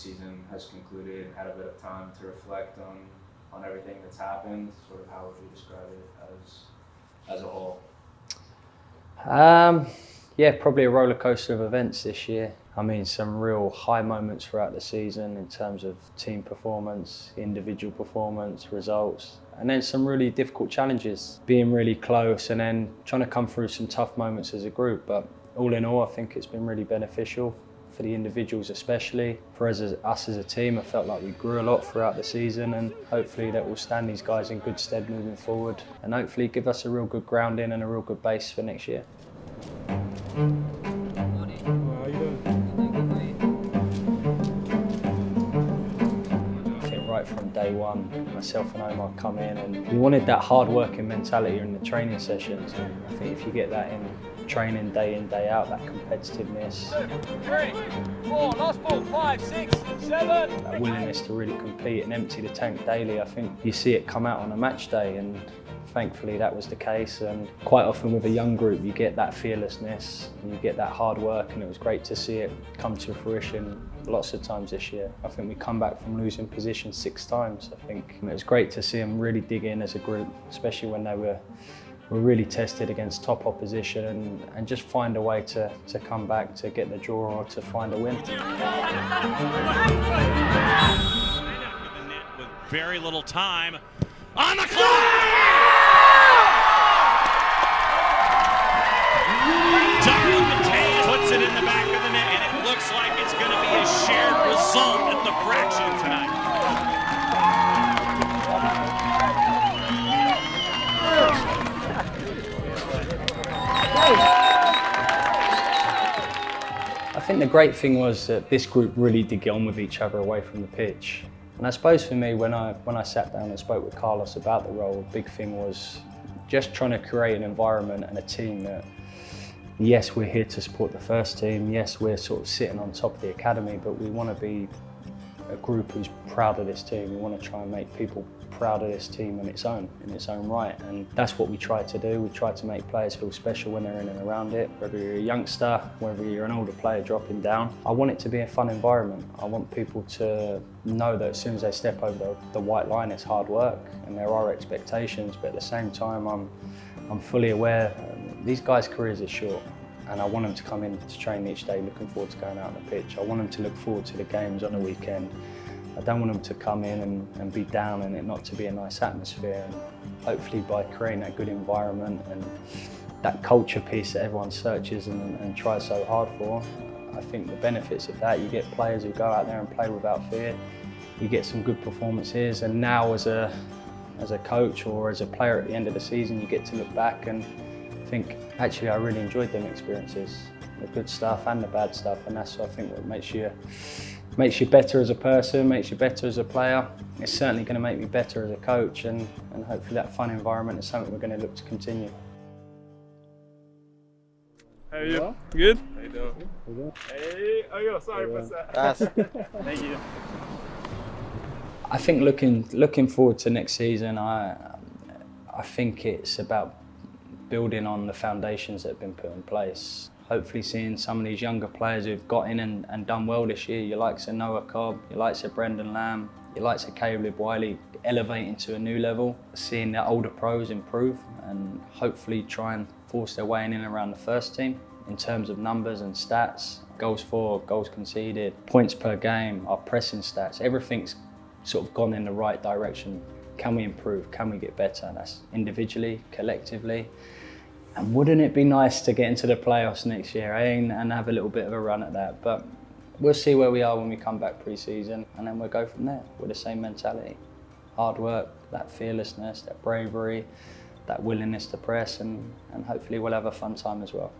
season has concluded, had a bit of time to reflect on everything that's happened, sort of how would you describe it as a whole? Yeah, probably a roller coaster of events this year. I mean, some real high moments throughout the season in terms of team performance, individual performance, results, and then some really difficult challenges, being really close and then trying to come through some tough moments as a group. But all in all, I think it's been really beneficial for the individuals especially. For us as a team, I felt like we grew a lot throughout the season, and hopefully that will stand these guys in good stead moving forward and hopefully give us a real good grounding and a real good base for next year. Right from day one, myself and Omar come in and we wanted that hard working mentality in the training sessions, and I think if you get that in training day in, day out, that competitiveness, 2, 3, 4, last ball, 5, 6, 7. That willingness to really compete and empty the tank daily, I think you see it come out on a match day, and thankfully that was the case. And quite often with a young group you get that fearlessness and you get that hard work, and it was great to see it come to fruition lots of times this year. I think we come back from losing position 6 times. I think it was great to see them really dig in as a group, especially when they were really tested against top opposition, and just find a way to come back, to get the draw or to find a win. With very little time on the clock! Puts it in the back of the net, and it looks like it's going to be a shared result at the fraction tonight. I think the great thing was that this group really did get on with each other away from the pitch. And I suppose for me, when I sat down and spoke with Carlos about the role, a big thing was just trying to create an environment and a team that, yes, we're here to support the first team. Yes, we're sort of sitting on top of the academy, but we want to be a group who's proud of this team. We want to try and make people proud of this team in its own right. And that's what we try to do. We try to make players feel special when they're in and around it. Whether you're a youngster, whether you're an older player dropping down, I want it to be a fun environment. I want people to know that as soon as they step over the white line, it's hard work and there are expectations, but at the same time, I'm fully aware these guys' careers are short, and I want them to come in to train each day looking forward to going out on the pitch. I want them to look forward to the games on the weekend. I don't want them to come in and be down and it not to be a nice atmosphere. And hopefully by creating that good environment and that culture piece that everyone searches and tries so hard for, I think the benefits of that, you get players who go out there and play without fear, you get some good performances, and now as a coach or as a player at the end of the season, you get to look back and think, actually I really enjoyed them experiences, the good stuff and the bad stuff, and that's I think what makes you better as a person, makes you better as a player. It's certainly going to make me better as a coach, and hopefully that fun environment is something we're going to look to continue. How are you? Good? How you doing? Hey, oh yo, sorry for that. Thank you. I think looking forward to next season, I think it's about building on the foundations that have been put in place. Hopefully seeing some of these younger players who've got in and done well this year, your likes of Noah Cobb, your likes of Brendan Lamb, your likes of Caleb Wiley, elevating to a new level, seeing the older pros improve and hopefully try and force their way in and around the first team in terms of numbers and stats, goals for, goals conceded, points per game, our pressing stats, everything's sort of gone in the right direction. Can we improve? Can we get better? That's individually, collectively. And wouldn't it be nice to get into the playoffs next year, eh? And have a little bit of a run at that. But we'll see where we are when we come back pre-season, and then we'll go from there with the same mentality. Hard work, that fearlessness, that bravery, that willingness to press, and hopefully we'll have a fun time as well.